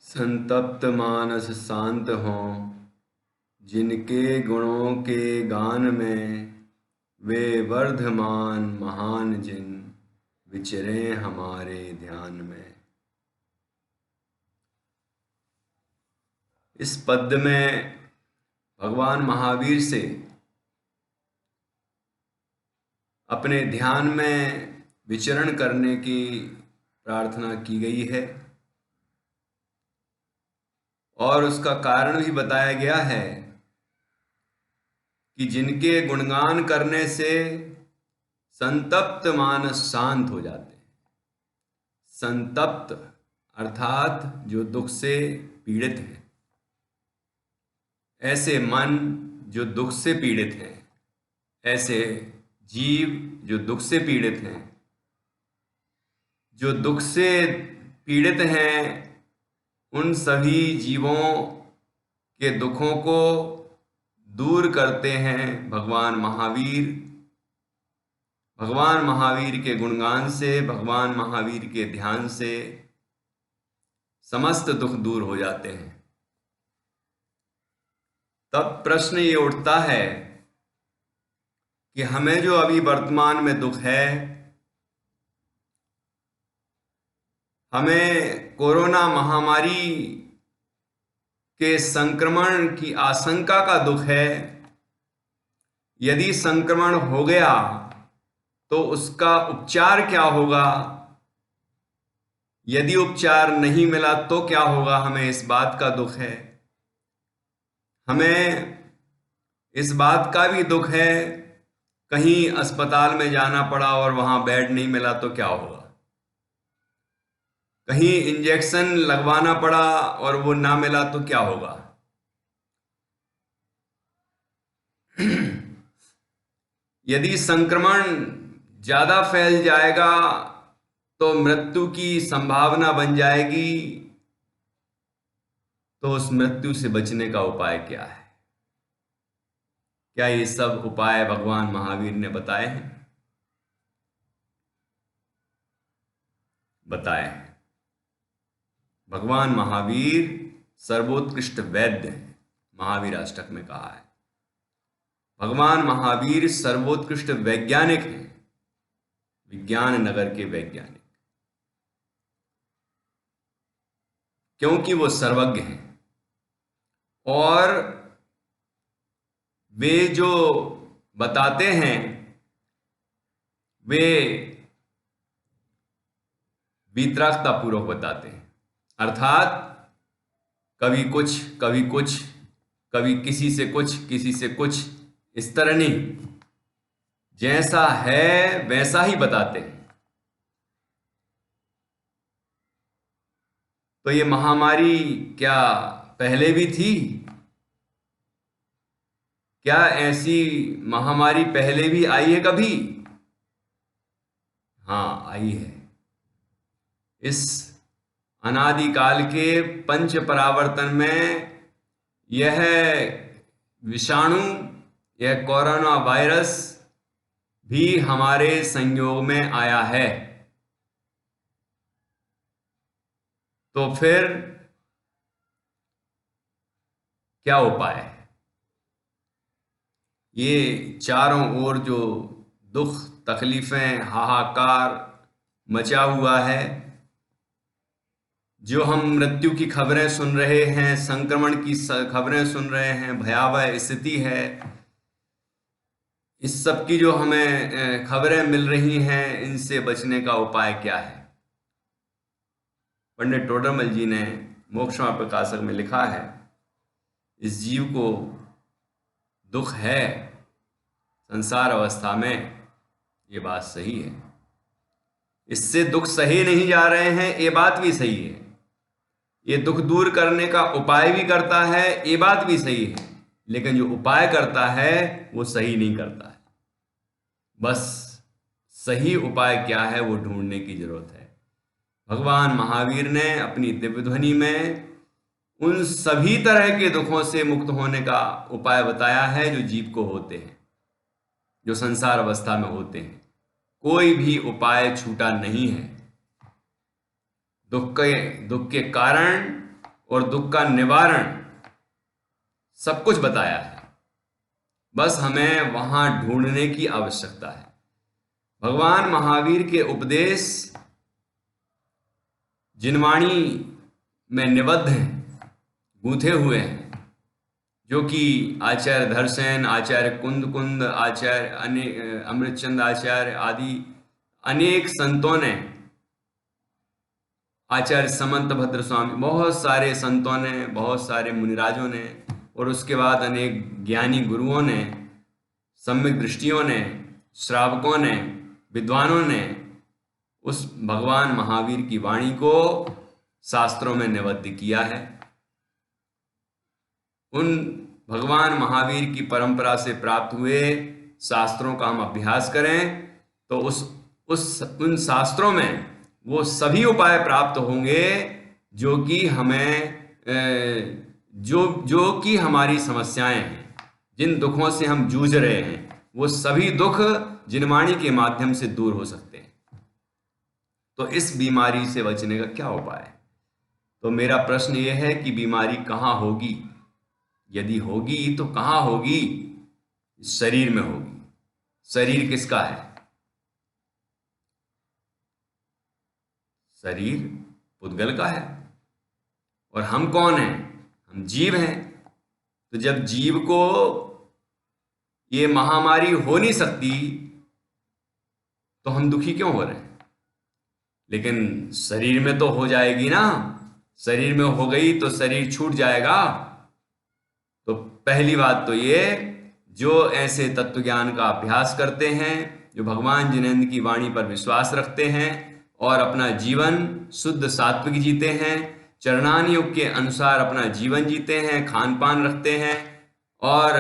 संतप्त मानस शांत हों, जिनके गुणों के गान में वे वर्धमान महान जिन विचरें हमारे ध्यान में। इस पद्य में भगवान महावीर से अपने ध्यान में विचरण करने की प्रार्थना की गई है और उसका कारण भी बताया गया है कि जिनके गुणगान करने से संतप्त मानस शांत हो जाते हैं। संतप्त अर्थात जो दुख से पीड़ित हैं, ऐसे मन जो दुख से पीड़ित हैं, ऐसे जीव जो दुख से पीड़ित हैं, जो दुख से पीड़ित हैं, उन सभी जीवों के दुखों को दूर करते हैं भगवान महावीर। भगवान महावीर के गुणगान से, भगवान महावीर के ध्यान से समस्त दुख दूर हो जाते हैं। तब प्रश्न ये उठता है कि हमें जो अभी वर्तमान में दुख है, हमें कोरोना महामारी के संक्रमण की आशंका का दुख है। यदि संक्रमण हो गया तो उसका उपचार क्या होगा, यदि उपचार नहीं मिला तो क्या होगा, हमें इस बात का दुख है। हमें इस बात का भी दुख है कहीं अस्पताल में जाना पड़ा और वहां बेड नहीं मिला तो क्या होगा, कहीं इंजेक्शन लगवाना पड़ा और वो ना मिला तो क्या होगा। यदि संक्रमण ज्यादा फैल जाएगा तो मृत्यु की संभावना बन जाएगी, तो उस मृत्यु से बचने का उपाय क्या है? क्या ये सब उपाय भगवान महावीर ने बताए हैं? बताए हैं। भगवान महावीर सर्वोत्कृष्ट वैद्य हैं, महावीर अष्टक में कहा है। भगवान महावीर सर्वोत्कृष्ट वैज्ञानिक हैं, विज्ञान नगर के वैज्ञानिक, क्योंकि वो सर्वज्ञ हैं और वे जो बताते हैं वे वितरागता पूर्वक बताते हैं। अर्थात कभी कुछ कभी कुछ, कभी किसी से कुछ किसी से कुछ, इस तरह नहीं, जैसा है वैसा ही बताते हैं। तो ये महामारी क्या पहले भी थी? क्या ऐसी महामारी पहले भी आई है कभी? हाँ, आई है। इस अनादिकाल के पंच परावर्तन में यह विषाणु, यह कोरोना वायरस भी हमारे संयोग में आया है। तो फिर क्या उपाय है? ये चारों ओर जो दुख, तकलीफें, हाहाकार मचा हुआ है, जो हम मृत्यु की खबरें सुन रहे हैं, संक्रमण की खबरें सुन रहे हैं, भयावह स्थिति है, इस सब की जो हमें खबरें मिल रही हैं, इनसे बचने का उपाय क्या है? पंडित टोडरमल जी ने मोक्षमा प्रकाशक में लिखा है, इस जीव को दुख है संसार अवस्था में, ये बात सही है। इससे दुख सहे नहीं जा रहे हैं, ये बात भी सही है। ये दुख दूर करने का उपाय भी करता है, ये बात भी सही है। लेकिन जो उपाय करता है वो सही नहीं करता है। बस सही उपाय क्या है वो ढूंढने की जरूरत है। भगवान महावीर ने अपनी दिव्य ध्वनि में उन सभी तरह के दुखों से मुक्त होने का उपाय बताया है जो जीव को होते हैं, जो संसार अवस्था में होते हैं। कोई भी उपाय छूटा नहीं है। दुख के कारण और दुख का निवारण सब कुछ बताया है। बस हमें वहां ढूंढने की आवश्यकता है। भगवान महावीर के उपदेश जिनवाणी में निबद्ध हैं, गूंथे हुए हैं, जो कि आचार्य धरसेन, आचार्य कुंद, आचार्य अमृतचंद आचार्य आदि अनेक संतों ने, आचार्य समंत भद्र स्वामी, बहुत सारे संतों ने, बहुत सारे मुनिराजों ने, और उसके बाद अनेक ज्ञानी गुरुओं ने, सम्यक दृष्टियों ने, श्रावकों ने, विद्वानों ने उस भगवान महावीर की वाणी को शास्त्रों में निबद्ध किया है। उन भगवान महावीर की परंपरा से प्राप्त हुए शास्त्रों का हम अभ्यास करें तो उन शास्त्रों में वो सभी उपाय प्राप्त होंगे जो कि हमें जो कि हमारी समस्याएं हैं, जिन दुखों से हम जूझ रहे हैं, वो सभी दुख जिनवाणी के माध्यम से दूर हो सकते हैं। तो इस बीमारी से बचने का क्या उपाय है? तो मेरा प्रश्न ये है कि बीमारी कहाँ होगी? यदि होगी तो कहाँ होगी? शरीर में होगी। शरीर किसका है? शरीर पुद्गल का है। और हम कौन हैं? हम जीव हैं। तो जब जीव को ये महामारी हो नहीं सकती तो हम दुखी क्यों हो रहे हैं? लेकिन शरीर में तो हो जाएगी ना। शरीर में हो गई तो शरीर छूट जाएगा। तो पहली बात तो ये, जो ऐसे तत्व ज्ञान का अभ्यास करते हैं, जो भगवान जिनेंद्र की वाणी पर विश्वास रखते हैं और अपना जीवन शुद्ध सात्विक जीते हैं, चरणान योग के अनुसार अपना जीवन जीते हैं, खान पान रखते हैं, और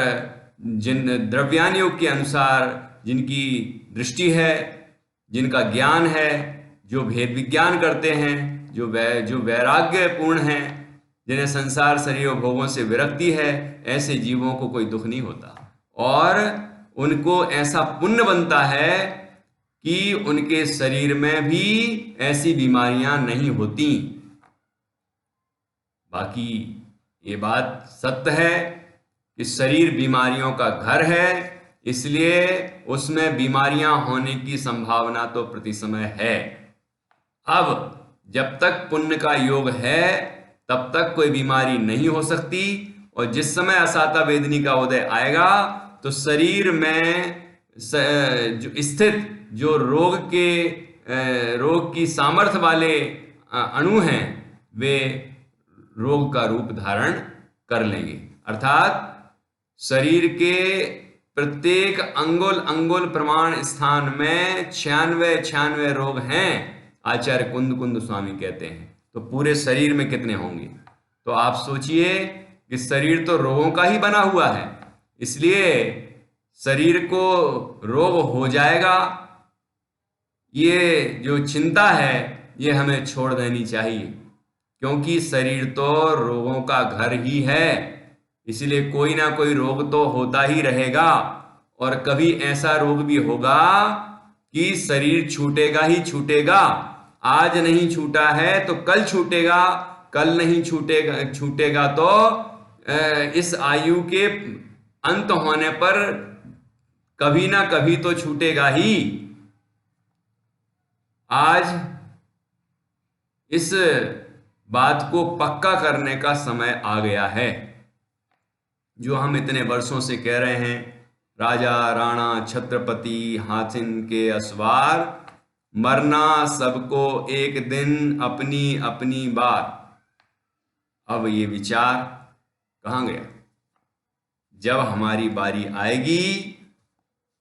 जिन द्रव्यान योग के अनुसार जिनकी दृष्टि है, जिनका ज्ञान है, जो भेद विज्ञान करते हैं, जो वैराग्य पूर्ण हैं, जिन्हें संसार शरीर और भोगों से विरक्ति है, ऐसे जीवों को कोई दुख नहीं होता और उनको ऐसा पुण्य बनता है कि उनके शरीर में भी ऐसी बीमारियां नहीं होती। बाकी ये बात सत्य है कि शरीर बीमारियों का घर है, इसलिए उसमें बीमारियां होने की संभावना तो प्रति समय है। अब जब तक पुण्य का योग है तब तक कोई बीमारी नहीं हो सकती, और जिस समय असाता वेदनी का उदय आएगा तो शरीर में जो स्थित जो रोग की सामर्थ्य वाले अणु हैं वे रोग का रूप धारण कर लेंगे। अर्थात शरीर के प्रत्येक अंगुल प्रमाण स्थान में 96 रोग हैं, आचार्य कुंद स्वामी कहते हैं। तो पूरे शरीर में कितने होंगे? तो आप सोचिए कि शरीर तो रोगों का ही बना हुआ है, इसलिए शरीर को रोग हो जाएगा, ये जो चिंता है ये हमें छोड़ देनी चाहिए, क्योंकि शरीर तो रोगों का घर ही है। इसलिए कोई ना कोई रोग तो होता ही रहेगा, और कभी ऐसा रोग भी होगा कि शरीर छूटेगा ही छूटेगा। आज नहीं छूटा है तो कल छूटेगा, कल नहीं छूटेगा तो इस आयु के अंत होने पर कभी ना कभी तो छूटेगा ही। आज इस बात को पक्का करने का समय आ गया है। जो हम इतने वर्षों से कह रहे हैं, राजा राणा छत्रपति हाथिन के असवार, मरना सबको एक दिन अपनी अपनी बार। अब ये विचार कहाँ गया? जब हमारी बारी आएगी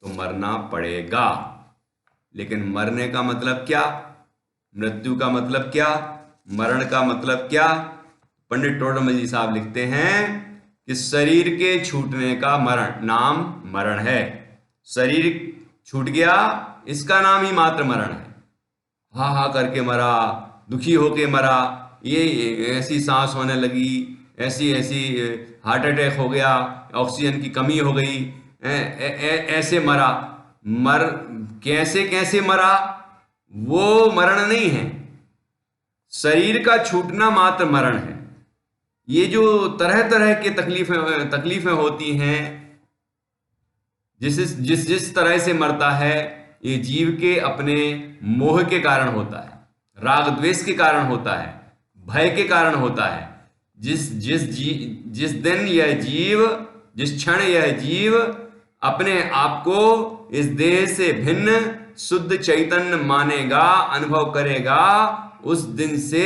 तो मरना पड़ेगा। लेकिन मरने का मतलब क्या? मृत्यु का मतलब क्या? मरण का मतलब क्या? पंडित टोडरमल जी साहब लिखते हैं कि शरीर के छूटने का नाम मरण है। शरीर छूट गया, इसका नाम ही मात्र मरण है। हा हा करके मरा, दुखी होके मरा, ये ऐसी सांस होने लगी, ऐसी हार्ट अटैक हो गया, ऑक्सीजन की कमी हो गई, ऐसे मरा। कैसे मरा वो मरण नहीं है, शरीर का छूटना मात्र मरण है। ये जो तरह तरह के तकलीफें होती हैं, जिस जिस जिस तरह से मरता है, ये जीव के अपने मोह के कारण होता है, राग द्वेष के कारण होता है, भय के कारण होता है। जिस दिन यह जीव, जिस क्षण यह जीव अपने आप को इस देह से भिन्न शुद्ध चैतन्य मानेगा, अनुभव करेगा, उस दिन से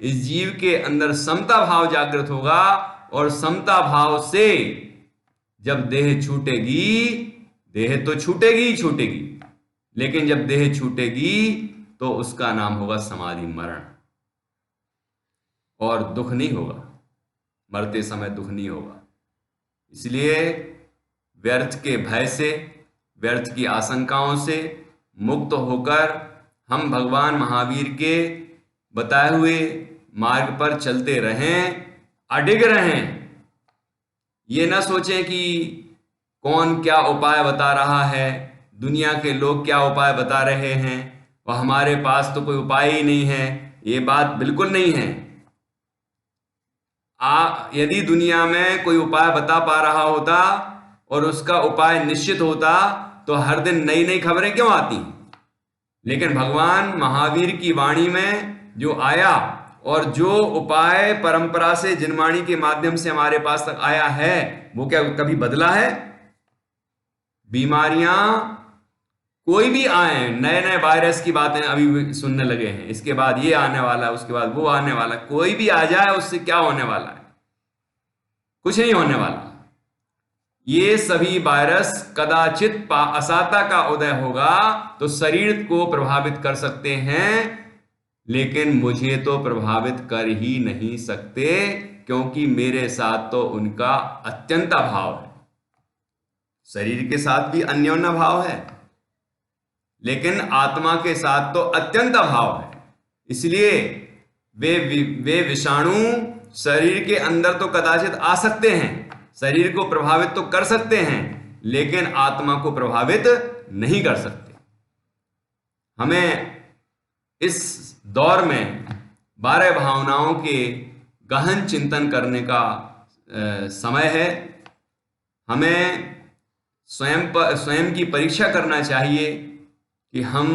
इस जीव के अंदर समता भाव जागृत होगा। और समता भाव से जब देह छूटेगी, देह तो छूटेगी ही छूटेगी, लेकिन जब देह छूटेगी तो उसका नाम होगा समाधि मरण, और दुख नहीं होगा, मरते समय दुख नहीं होगा। इसलिए व्यर्थ के भय से, व्यर्थ की आशंकाओं से मुक्त होकर हम भगवान महावीर के बताए हुए मार्ग पर चलते रहें, अडिग रहें। ये ना सोचें कि कौन क्या उपाय बता रहा है, दुनिया के लोग क्या उपाय बता रहे हैं, और हमारे पास तो कोई उपाय ही नहीं है। ये बात बिल्कुल नहीं है। यदि दुनिया में कोई उपाय बता पा रहा होता और उसका उपाय निश्चित होता तो हर दिन नई नई खबरें क्यों आती। लेकिन भगवान महावीर की वाणी में जो आया और जो उपाय परंपरा से जिनवाणी के माध्यम से हमारे पास तक आया है, वो क्या कभी बदला है? बीमारियां कोई भी आए, नए नए वायरस की बातें अभी सुनने लगे हैं, इसके बाद ये आने वाला है, उसके बाद वो आने वाला है। कोई भी आ जाए, उससे क्या होने वाला है? कुछ नहीं होने वाला। ये सभी वायरस कदाचित असाता का उदय होगा तो शरीर को प्रभावित कर सकते हैं, लेकिन मुझे तो प्रभावित कर ही नहीं सकते, क्योंकि मेरे साथ तो उनका अत्यंत भाव है। शरीर के साथ भी अन्योन्य भाव है, लेकिन आत्मा के साथ तो अत्यंत भाव है। इसलिए वे विषाणु शरीर के अंदर तो कदाचित आ सकते हैं, शरीर को प्रभावित तो कर सकते हैं, लेकिन आत्मा को प्रभावित नहीं कर सकते। हमें इस दौर में 12 भावनाओं के गहन चिंतन करने का समय है। हमें स्वयं की परीक्षा करना चाहिए कि हम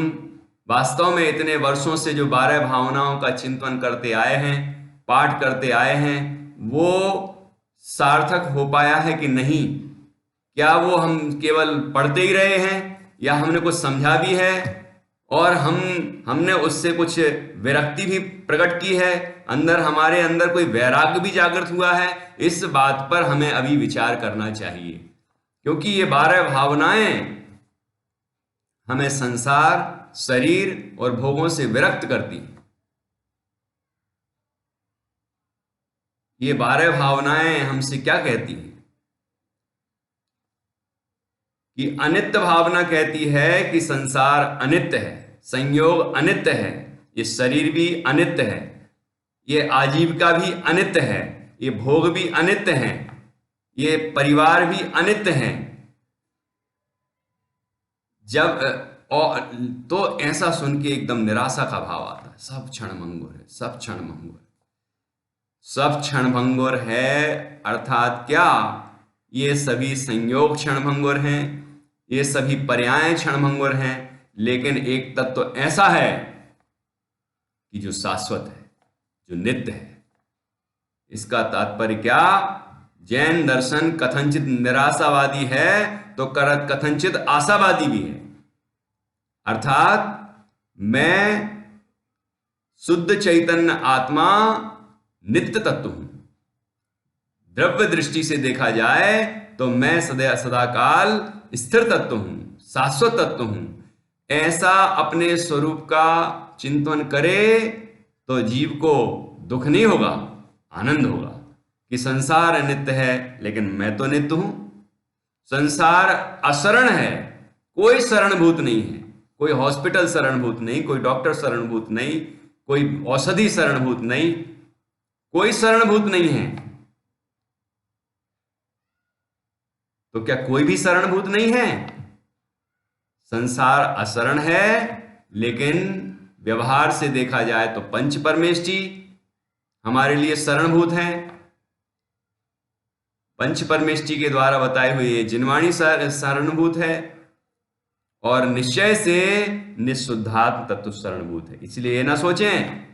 वास्तव में इतने वर्षों से जो 12 भावनाओं का चिंतन करते आए हैं, पाठ करते आए हैं, वो सार्थक हो पाया है कि नहीं? क्या वो हम केवल पढ़ते ही रहे हैं, या हमने कुछ समझा भी है और हमने उससे कुछ विरक्ति भी प्रकट की है, हमारे अंदर कोई वैराग्य भी जागृत हुआ है? इस बात पर हमें अभी विचार करना चाहिए, क्योंकि ये 12 भावनाएं हमें संसार, शरीर और भोगों से विरक्त करती हैं। ये 12 भावनाएं हमसे क्या कहती हैं? कि अनित्य भावना कहती है कि संसार अनित्य है, संयोग अनित्य है, ये शरीर भी अनित्य है, ये आजीविका भी अनित्य है, ये भोग भी अनित्य हैं, ये परिवार भी अनित्य हैं। तो ऐसा सुन के एकदम निराशा का भाव आता है। सब क्षणभंगुर है, सब क्षणभंगुर, सब क्षणभंगुर है। अर्थात क्या? ये सभी संयोग क्षणभंगुर हैं, ये सभी पर्याय क्षणभंगुर हैं, लेकिन एक तत्व तो ऐसा है कि जो शाश्वत है, जो नित्य है। इसका तात्पर्य क्या? जैन दर्शन कथनचित निराशावादी है तो कथनचित आशावादी भी है। अर्थात मैं शुद्ध चैतन्य आत्मा नित्य तत्व हूं। द्रव्य दृष्टि से देखा जाए तो मैं सदाकाल स्थिर तत्व हूं, शाश्वत तत्व हूं। ऐसा अपने स्वरूप का चिंतन करे तो जीव को दुख नहीं होगा, आनंद होगा कि संसार अनित्य है, लेकिन मैं तो नित्य हूं। संसार अशरण है, कोई शरणभूत नहीं है, कोई हॉस्पिटल शरणभूत नहीं, कोई डॉक्टर शरणभूत नहीं, कोई औषधि शरणभूत नहीं, कोई शरणभूत नहीं है। तो क्या कोई भी शरणभूत नहीं है? संसार अशरण है, लेकिन व्यवहार से देखा जाए तो पंच परमेष्टि हमारे लिए शरणभूत हैं। पंच परमेष्टि के द्वारा बताए हुए ये जिनवाणी शरणभूत है और निश्चय से निःशुद्धात्म तत्व शरणभूत है। इसलिए ये ना सोचें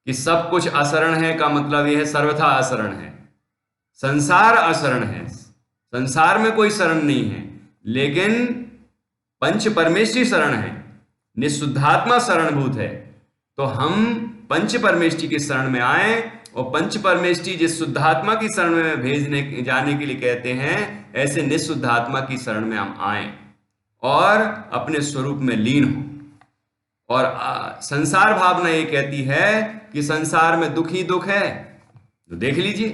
कि सब कुछ अशरण है का मतलब यह है सर्वथा अशरण है। संसार अशरण है, संसार में कोई शरण नहीं है, लेकिन पंच परमेष्टि शरण है, निःशुद्धात्मा शरणभूत है। तो हम पंच परमेष्टि की शरण में आए और पंच परमेष्टि जिस शुद्धात्मा की शरण में भेजने जाने के लिए कहते हैं, ऐसे निःशुद्धात्मा की शरण में हम आए और अपने स्वरूप में लीन हो। और संसार भावना ये कहती है कि संसार में दुख ही दुख है, तो देख लीजिए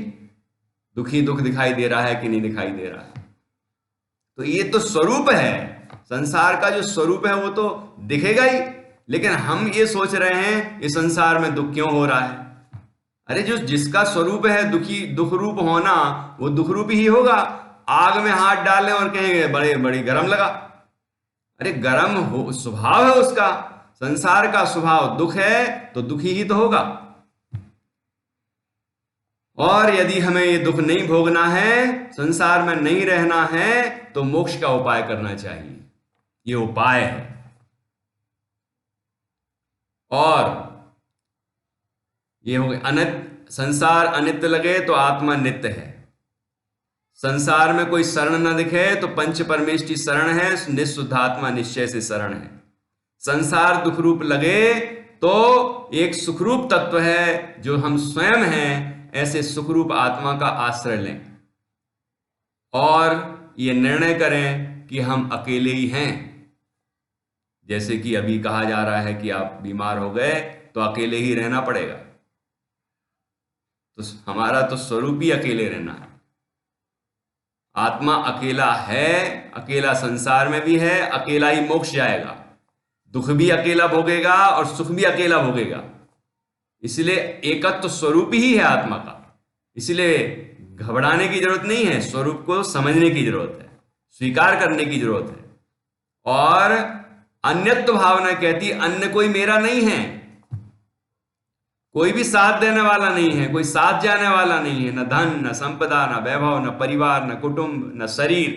दुख ही दुख दिखाई दे रहा है कि नहीं दिखाई दे रहा है। तो ये तो स्वरूप है, संसार का जो स्वरूप है वो तो दिखेगा ही, लेकिन हम ये सोच रहे हैं इस संसार में दुख क्यों हो रहा है। अरे जो जिसका स्वरूप है दुखी दुख रूप होना, वो दुख रूप ही होगा। आग में हाथ डालें और कहेंगे बड़े बड़ी गर्म लगा, अरे गर्म हो स्वभाव है उसका, संसार का स्वभाव दुख है तो दुखी ही तो होगा। और यदि हमें ये दुख नहीं भोगना है, संसार में नहीं रहना है, तो मोक्ष का उपाय करना चाहिए। ये उपाय है। और ये हो गया अनित्य, संसार अनित्य लगे तो आत्मा नित्य है। संसार में कोई शरण न दिखे तो पंच परमेष्टि शरण है, निःशुद्धात्मा निश्चय से शरण है। संसार दुख रूप लगे तो एक सुखरूप तत्व है जो हम स्वयं हैं, ऐसे सुखरूप आत्मा का आश्रय लें और ये निर्णय करें कि हम अकेले ही हैं। जैसे कि अभी कहा जा रहा है कि आप बीमार हो गए तो अकेले ही रहना पड़ेगा, तो हमारा तो स्वरूप ही अकेले रहना है। आत्मा अकेला है, अकेला संसार में भी है, अकेला ही मोक्ष जाएगा, दुख भी अकेला भोगेगा और सुख भी अकेला भोगेगा। इसलिए एकत्व स्वरूप ही है आत्मा का। इसलिए घबराने की जरूरत नहीं है, स्वरूप को समझने की जरूरत है, स्वीकार करने की जरूरत है। और अन्यत्व भावना कहती अन्य कोई मेरा नहीं है, कोई भी साथ देने वाला नहीं है, कोई साथ जाने वाला नहीं है, न धन न संपदा न वैभव न परिवार न कुटुंब न शरीर,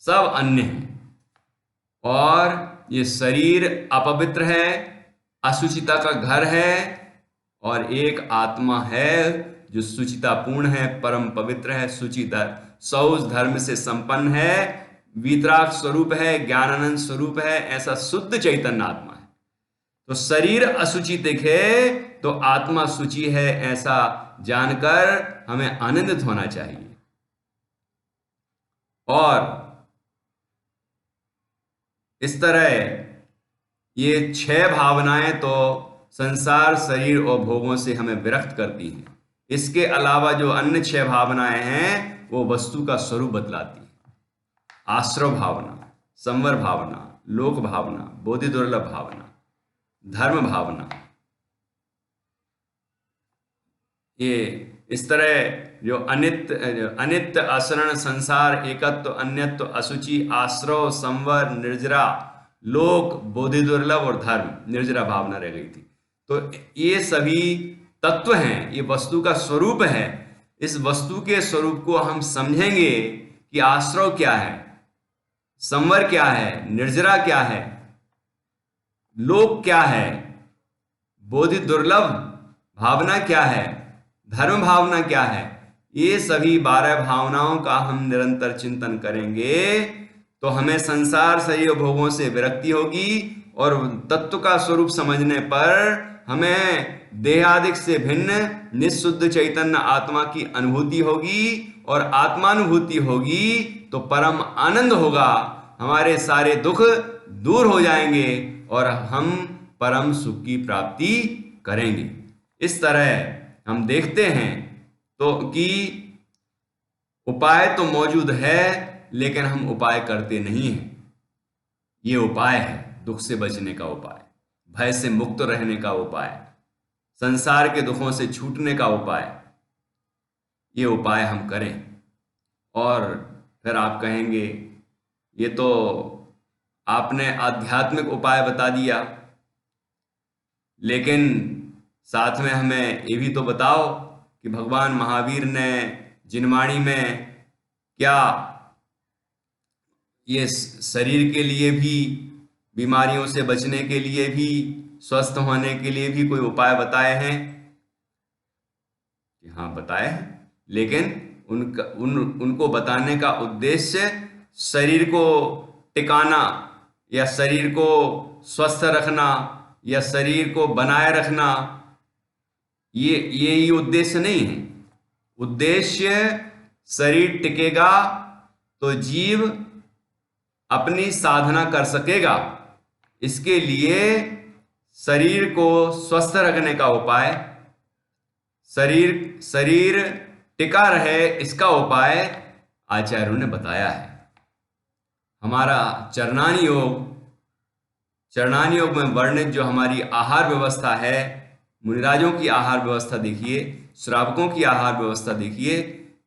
सब अन्य है। और ये शरीर अपवित्र है, अशुचिता का घर है, और एक आत्मा है जो शुचितापूर्ण है, परम पवित्र है, शुचिधर सौज धर्म से संपन्न है, वीतराग स्वरूप है, ज्ञानानंद स्वरूप है, ऐसा शुद्ध चैतन्य आत्मा है। तो शरीर अशुचि दिखे तो आत्मा शुचि है, ऐसा जानकर हमें आनंदित होना चाहिए। और इस तरह ये 6 भावनाएं तो संसार शरीर और भोगों से हमें विरक्त करती हैं। इसके अलावा जो अन्य 6 भावनाएं हैं वो वस्तु का स्वरूप बतलाती है। आश्रव भावना, संवर भावना, लोक भावना, बोधि दुर्लभ भावना, धर्म भावना। ये इस तरह जो अनित्य अशरण संसार एकत्व अन्यत्व अशुचि आश्रव संवर निर्जरा लोक बोधि दुर्लभ और धर्म निर्जरा भावना रह गई थी। तो ये सभी तत्व हैं, ये वस्तु का स्वरूप है। इस वस्तु के स्वरूप को हम समझेंगे कि आश्रव क्या है, संवर क्या है, निर्जरा क्या है, लोक क्या है, बोधि दुर्लभ भावना क्या है, धर्म भावना क्या है। ये सभी 12 भावनाओं का हम निरंतर चिंतन करेंगे तो हमें संसार से भोगों से विरक्ति होगी और तत्व का स्वरूप समझने पर हमें देहादिक से भिन्न निःशुद्ध चैतन्य आत्मा की अनुभूति होगी और आत्मानुभूति होगी तो परम आनंद होगा, हमारे सारे दुख दूर हो जाएंगे और हम परम सुख की प्राप्ति करेंगे। इस तरह हम देखते हैं तो कि उपाय तो मौजूद है लेकिन हम उपाय करते नहीं हैं। ये उपाय है दुख से बचने का उपाय, भय से मुक्त रहने का उपाय, संसार के दुखों से छूटने का उपाय। ये उपाय हम करें। और फिर आप कहेंगे ये तो आपने आध्यात्मिक उपाय बता दिया, लेकिन साथ में हमें ये भी तो बताओ कि भगवान महावीर ने जिनवाणी में क्या ये शरीर के लिए भी, बीमारियों से बचने के लिए भी, स्वस्थ होने के लिए भी कोई उपाय बताए हैं? कि हाँ, बताए हैं, लेकिन उनको बताने का उद्देश्य शरीर को टिकाना या शरीर को स्वस्थ रखना या शरीर को बनाए रखना, ये उद्देश्य नहीं है। उद्देश्य शरीर टिकेगा तो जीव अपनी साधना कर सकेगा। इसके लिए शरीर को स्वस्थ रखने का उपाय, शरीर टिका रहे, इसका उपाय आचार्यों ने बताया है। हमारा चरणानी योग में वर्णित जो हमारी आहार व्यवस्था है, मुनिराजों की आहार व्यवस्था देखिए, श्रावकों की आहार व्यवस्था देखिए,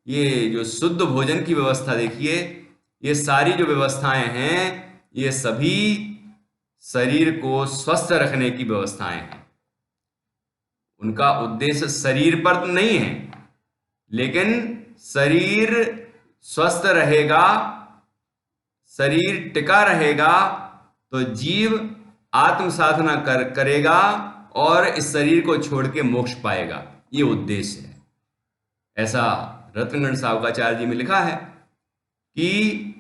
ये जो शुद्ध भोजन की व्यवस्था देखिए, ये सारी जो व्यवस्थाएं हैं, ये सभी शरीर को स्वस्थ रखने की व्यवस्थाएं हैं। उनका उद्देश्य शरीर पर तो नहीं है, लेकिन शरीर स्वस्थ रहेगा, शरीर टिका रहेगा तो जीव आत्म साधना करेगा और इस शरीर को छोड़ के मोक्ष पाएगा। ये उद्देश्य है। ऐसा रत्नगण सावकाचार्य जी में लिखा है कि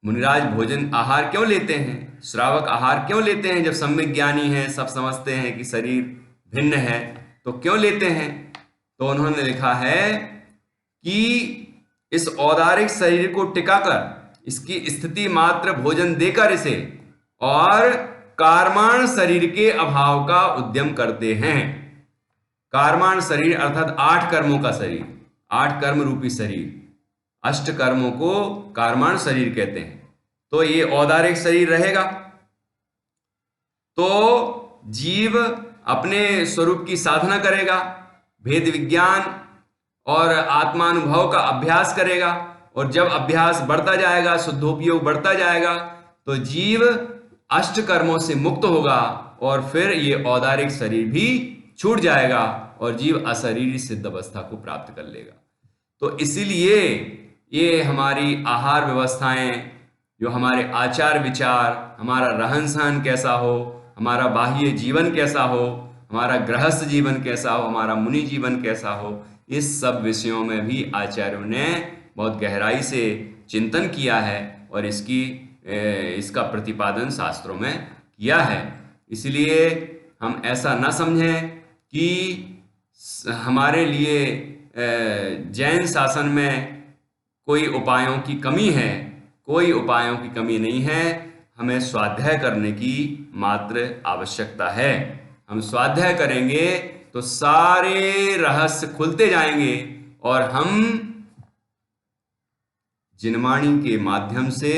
मुनिराज भोजन आहार क्यों लेते हैं, श्रावक आहार क्यों लेते हैं? जब सम्यक ज्ञानी हैं, सब समझते हैं कि शरीर भिन्न है, तो क्यों लेते हैं? तो उन्होंने लिखा है कि इस औदारिक शरीर को टिकाकर, इसकी स्थिति मात्र भोजन देकर इसे, और कार्माण शरीर के अभाव का उद्यम करते हैं। कार्माण शरीर अर्थात 8 कर्मों का शरीर, 8 कर्म रूपी शरीर, अष्ट कर्मों को कार्माण शरीर कहते हैं। तो ये औदारिक शरीर रहेगा तो जीव अपने स्वरूप की साधना करेगा, भेद विज्ञान और आत्मानुभव का अभ्यास करेगा, और जब अभ्यास बढ़ता जाएगा, शुद्धोपयोग बढ़ता जाएगा, तो जीव अष्ट कर्मों से मुक्त होगा और फिर ये औदारिक शरीर भी छूट जाएगा और जीव अशरीरी सिद्ध अवस्था को प्राप्त कर लेगा। तो इसीलिए ये हमारी आहार व्यवस्थाएं, जो हमारे आचार विचार, हमारा रहन सहन कैसा हो, हमारा बाह्य जीवन कैसा हो, हमारा गृहस्थ जीवन कैसा हो, हमारा मुनि जीवन कैसा हो, इस सब विषयों में भी आचार्यों ने बहुत गहराई से चिंतन किया है और इसका प्रतिपादन शास्त्रों में किया है। इसलिए हम ऐसा न समझें कि हमारे लिए जैन शासन में कोई उपायों की कमी है। कोई उपायों की कमी नहीं है, हमें स्वाध्याय करने की मात्र आवश्यकता है। हम स्वाध्याय करेंगे तो सारे रहस्य खुलते जाएंगे और हम जिनवाणी के माध्यम से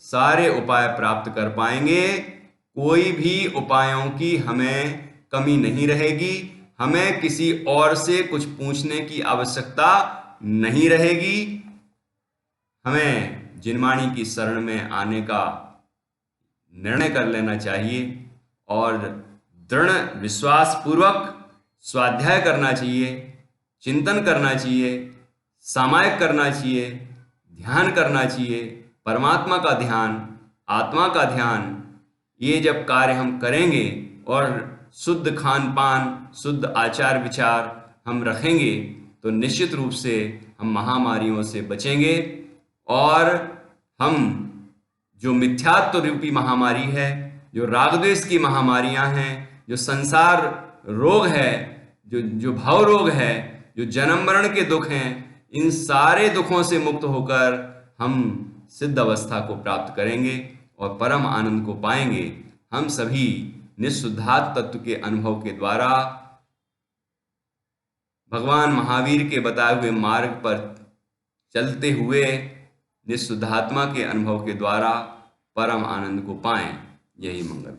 सारे उपाय प्राप्त कर पाएंगे। कोई भी उपायों की हमें कमी नहीं रहेगी, हमें किसी और से कुछ पूछने की आवश्यकता नहीं रहेगी। हमें जिनवाणी की शरण में आने का निर्णय कर लेना चाहिए और दृढ़ विश्वास पूर्वक स्वाध्याय करना चाहिए, चिंतन करना चाहिए, सामायिक करना चाहिए, ध्यान करना चाहिए, परमात्मा का ध्यान, आत्मा का ध्यान। ये जब कार्य हम करेंगे और शुद्ध खान पान, शुद्ध आचार विचार हम रखेंगे तो निश्चित रूप से हम महामारियों से बचेंगे और हम जो मिथ्यात्व रूपी महामारी है, जो रागद्वेष की महामारियां हैं, जो संसार रोग है, जो भव रोग है, जो जन्म मरण के दुख हैं, इन सारे दुखों से मुक्त होकर हम सिद्ध अवस्था को प्राप्त करेंगे और परम आनंद को पाएंगे। हम सभी निःशुद्धात्म तत्व के अनुभव के द्वारा भगवान महावीर के बताए हुए मार्ग पर चलते हुए निःशुद्धात्मा के अनुभव के द्वारा परम आनंद को पाएं। यही मंगल।